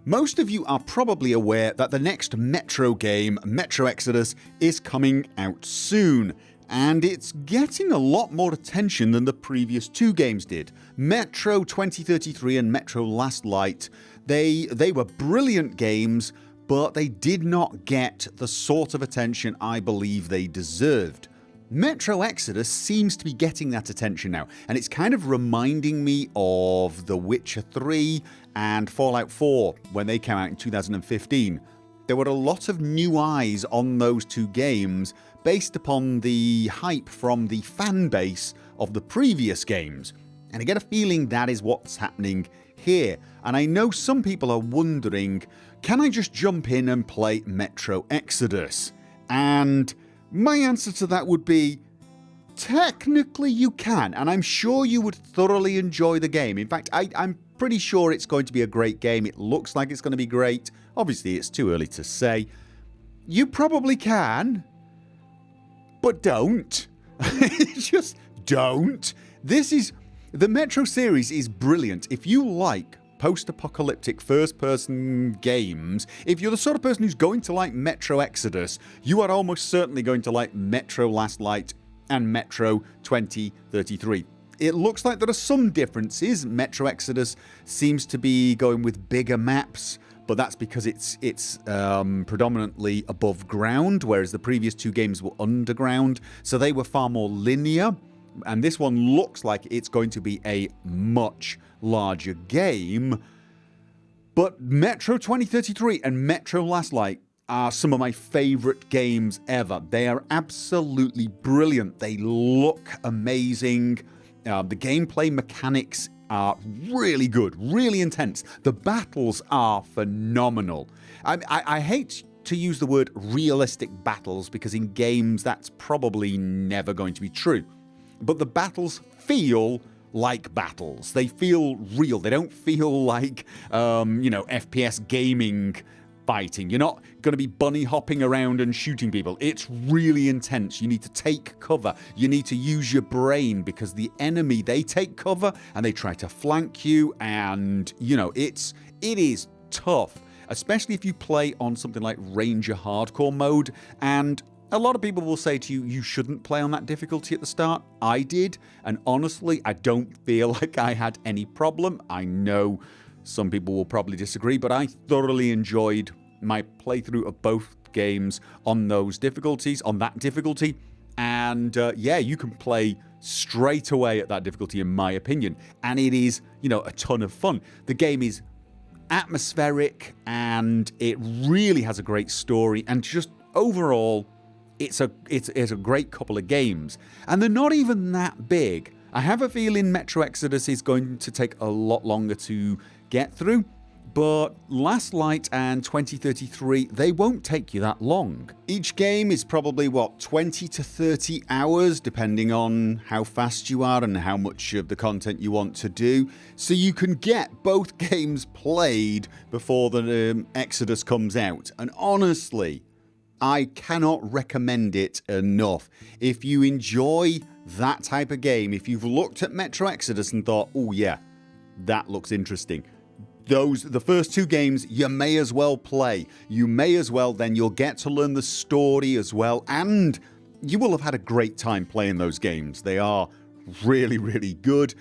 Most of you are probably aware that the next Metro game, Metro Exodus, is coming out soon. And it's getting a lot more attention than the previous two games did. Metro 2033 and Metro Last Light, they were brilliant games, but they did not get the sort of attention I believe they deserved. Metro Exodus seems to be getting that attention now, and it's kind of reminding me of The Witcher 3 and Fallout 4 when they came out in 2015. There were a lot of new eyes on those two games based upon the hype from the fan base of the previous games. And I get a feeling that is what's happening here. And I know some people are wondering, can I just jump in and play Metro Exodus? And my answer to that would be, technically you can, and I'm sure you would thoroughly enjoy the game. In fact, I'm pretty sure it's going to be a great game. It looks like it's going to be great. Obviously, it's too early to say. You probably can, but don't. Just don't. The Metro series is brilliant. If you like post-apocalyptic first-person games, if you're the sort of person who's going to like Metro Exodus, you are almost certainly going to like Metro Last Light and Metro 2033. It looks like there are some differences. Metro Exodus seems to be going with bigger maps, but that's because it's predominantly above ground, whereas the previous two games were underground, so they were far more linear. And this one looks like it's going to be a much larger game. But Metro 2033 and Metro Last Light are some of my favourite games ever. They are absolutely brilliant. They look amazing. The gameplay mechanics are really good, really intense. The battles are phenomenal. I hate to use the word realistic battles because in games that's probably never going to be true. But the battles feel like battles. They feel real. They don't feel like, FPS gaming fighting. You're not going to be bunny hopping around and shooting people. It's really intense. You need to take cover. You need to use your brain because the enemy, they take cover and they try to flank you. And, it is tough, especially if you play on something like Ranger Hardcore mode. And a lot of people will say to you, you shouldn't play on that difficulty at the start. I did, and honestly, I don't feel like I had any problem. I know some people will probably disagree, but I thoroughly enjoyed my playthrough of both games on those difficulties, on that difficulty. And you can play straight away at that difficulty, in my opinion. And it is, a ton of fun. The game is atmospheric, and it really has a great story, and just overall, it's a great couple of games, and they're not even that big. I have a feeling Metro Exodus is going to take a lot longer to get through, but Last Light and 2033, they won't take you that long. Each game is probably, 20 to 30 hours, depending on how fast you are and how much of the content you want to do. So you can get both games played before the Exodus comes out. And honestly, I cannot recommend it enough. If you enjoy that type of game, if you've looked at Metro Exodus and thought, oh yeah, that looks interesting, the first two games you may as well play. You may as well, then you'll get to learn the story as well, and you will have had a great time playing those games. They are really, really good.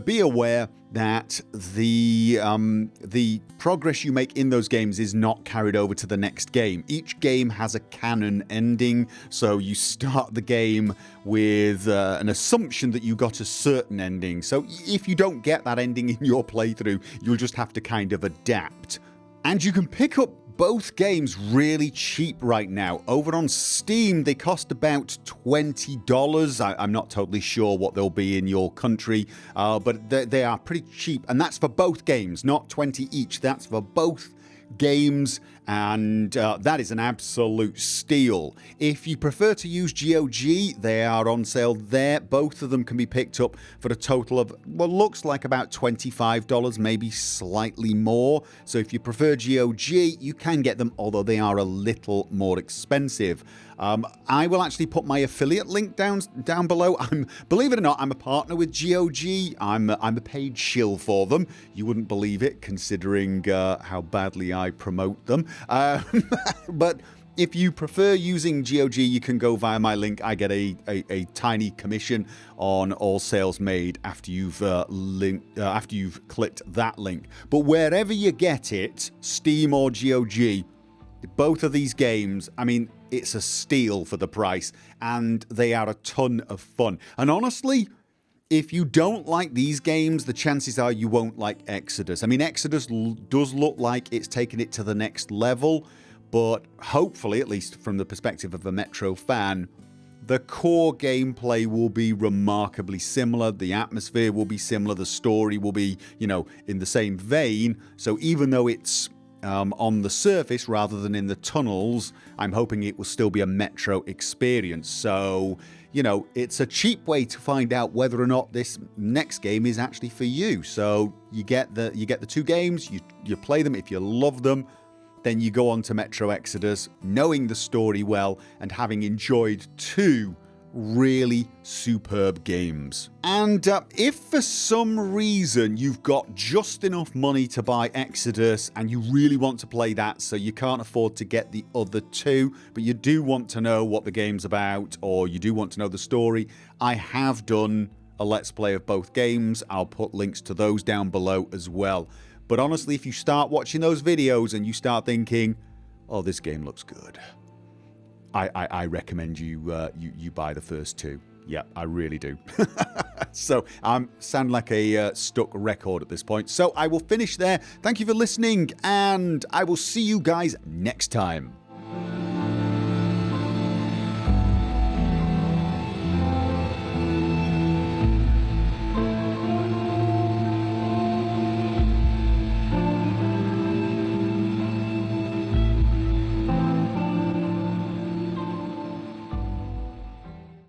Be aware that the progress you make in those games is not carried over to the next game. Each game has a canon ending, so you start the game with an assumption that you got a certain ending. So if you don't get that ending in your playthrough, you'll just have to kind of adapt. And you can pick up both games really cheap right now. Over on Steam, they cost about $20. I'm not totally sure what they'll be in your country, but they are pretty cheap. And that's for both games, not 20 each. That's for both games, and that is an absolute steal. If you prefer to use GOG, they are on sale there. Both of them can be picked up for a total of what looks like about $25, maybe slightly more. So if you prefer GOG, you can get them, although they are a little more expensive. I will actually put my affiliate link down below. Believe it or not, I'm a partner with GOG. I'm a paid shill for them. You wouldn't believe it, considering how badly I promote them. But if you prefer using GOG, you can go via my link. I get a tiny commission on all sales made after you've clicked that link. But wherever you get it, Steam or GOG, both of these games, I mean, it's a steal for the price, and they are a ton of fun. And honestly, if you don't like these games, the chances are you won't like Exodus. I mean, Exodus does look like it's taken it to the next level, but hopefully, at least from the perspective of a Metro fan, the core gameplay will be remarkably similar. The atmosphere will be similar. The story will be, in the same vein. So even though it's on the surface rather than in the tunnels, I'm hoping it will still be a Metro experience. So, it's a cheap way to find out whether or not this next game is actually for you. So you get the two games, you play them. If you love them, then you go on to Metro Exodus, knowing the story well and having enjoyed two really superb games. And if for some reason you've got just enough money to buy Exodus and you really want to play that, so you can't afford to get the other two, but you do want to know what the game's about, or you do want to know the story, I have done a Let's Play of both games. I'll put links to those down below as well. But honestly, if you start watching those videos and you start thinking, oh, this game looks good, I recommend you buy the first two. Yeah, I really do. So I'm sound like a stuck record at this point. So I will finish there. Thank you for listening, and I will see you guys next time.